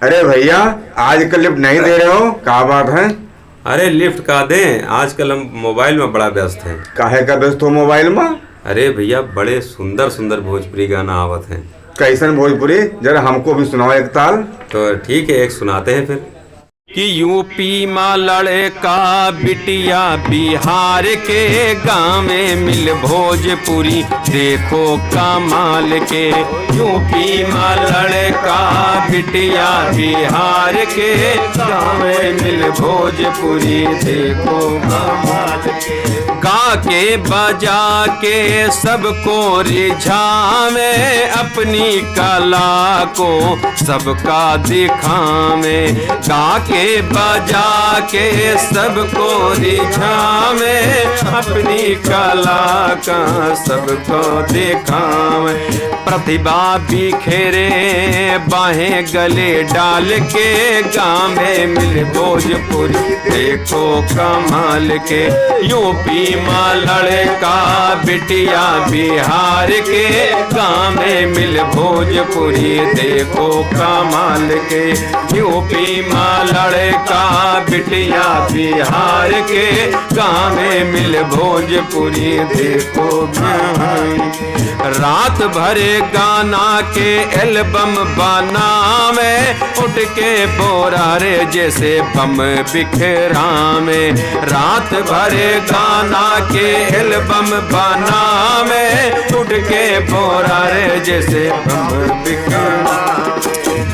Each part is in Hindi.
अरे भैया, आजकल लिफ्ट नहीं दे रहे हो, क्या बात है? अरे लिफ्ट का दें, आजकल हम मोबाइल में बड़ा व्यस्त हैं। काहे का व्यस्त हो मोबाइल में? अरे भैया, बड़े सुंदर सुंदर भोजपुरी गाना आवत हैं। कैसन भोजपुरी? जरा हमको भी सुनाओ एक ताल। तो ठीक है, एक सुनाते हैं फिर। कि यूपी में लड़का बिटिया बिहार के गाँव में मिल भोजपुरी देखो कमाल के। यूपी में लड़का बिटिया बिहार के गाँव में मिल भोजपुरी देखो कमाल के। गा के बजा के सबको रिझावे, अपनी कला को सबका दिखावे। गा के बजा के सबको रिझावे, अपनी कला का सबको दिखावे। प्रतिभा बिखेरे बाहें गले डाल के गाँव में मिल भोजपुरी देखो कमाल के। यूपी में लड़का बिटिया बिहार के गाँव में मिल भोजपुरी देखो कमाल के। यूपी में लड़का बिटिया बिहार के गाँव में मिल भोजपुरी देखो। रात भरे गाना के एल्बम बनावे, उठ के बोरा रे जैसे बम बिखरावे। रात भरे गाना के एल्बम बनावे, उठ के बोरा रे जैसे बम बिखरावे।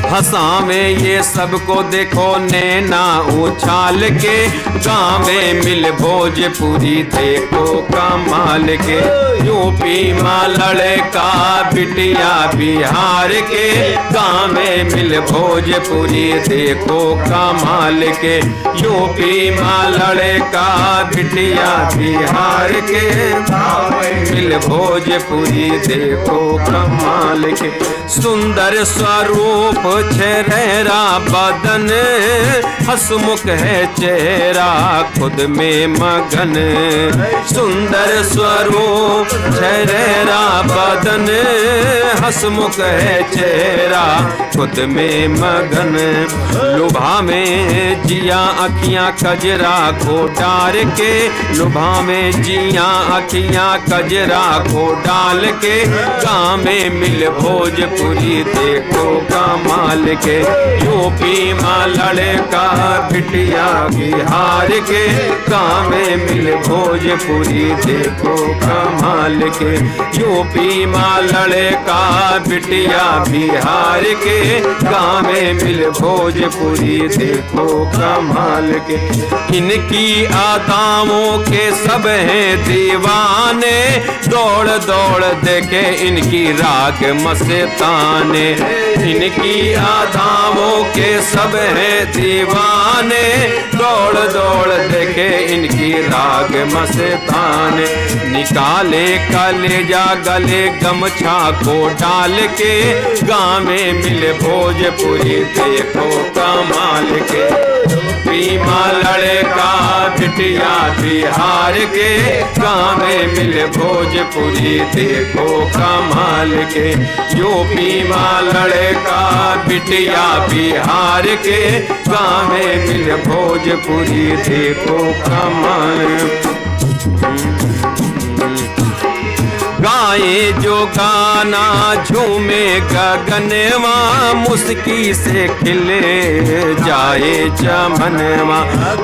हंसावे ये सबको देखो नैना उछाल के, गाँव में मिल भोजपुरी देखो कमाल के। यूपी में लड़का बिटिया बिहार के गाँव में मिल भोजपुरी देखो कमाल के। यूपी में लड़का बिटिया बिहार के गाँव में मिल भोजपुरी देखो कमाल के। सुंदर स्वरूप चेहरा बदन, हंसमुख है चेहरा खुद में मगन। सुंदर स्वरूप चेहरा बदन, हंसमुख है चेहरा खुद में मगन। लुभा में जिया अखियां कजरा को डार के, लुभा में जिया अखियां कजरा को डाल के गाँव में मिल भोजपुरी देखो कमाल के। यूपी में लड़का बिटिया बिहार के गाँव में मिल भोजपुरी देखो कमाल के। यूपी में लड़का बिटिया बिहार के गाँव में मिल भोजपुरी देखो कमाल के। इनकी अदाओं के सब हैं दीवाने, दौड़ दौड़ देखे इनकी राग मस्ताने। इनकी अदाओं के सब हैं दीवाने, दौड़ दौड़ देखे इनकी राग मस्ताने। निकाले कलेजा गले गमछा को डाल के, गाँव में मिल भोजपुरी देखो कमाल के। यूपी में लड़का बिटिया बिहार के गाँव में मिल भोजपुरी देखो कमाल के। यूपी में लड़का बिटिया बिहार के गाँव में मिल भोजपुरी देखो कमाल। गाए जो गाना झूमे गगनवा, मुस्की से खिले जाए चमनवा।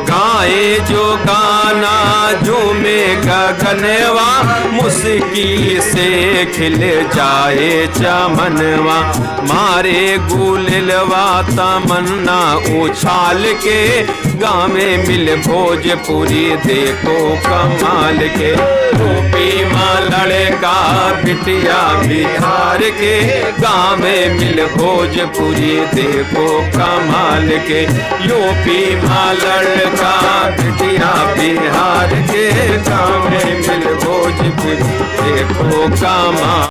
गाए जो गाना झूमे गगनवा, मुस्की से खिले जाए चमनवा। मारे गुलवा तमन्ना उछाल के, गाँव में मिल भोजपुरी देखो कमाल के। यूपी में लड़का बिटिया बिहार के गाँव में मिल भोजपुरी देखो कमाल के। यूपी में लड़का बिटिया बिहार के गाँव में मिल भोजपुरी देखो कमाल।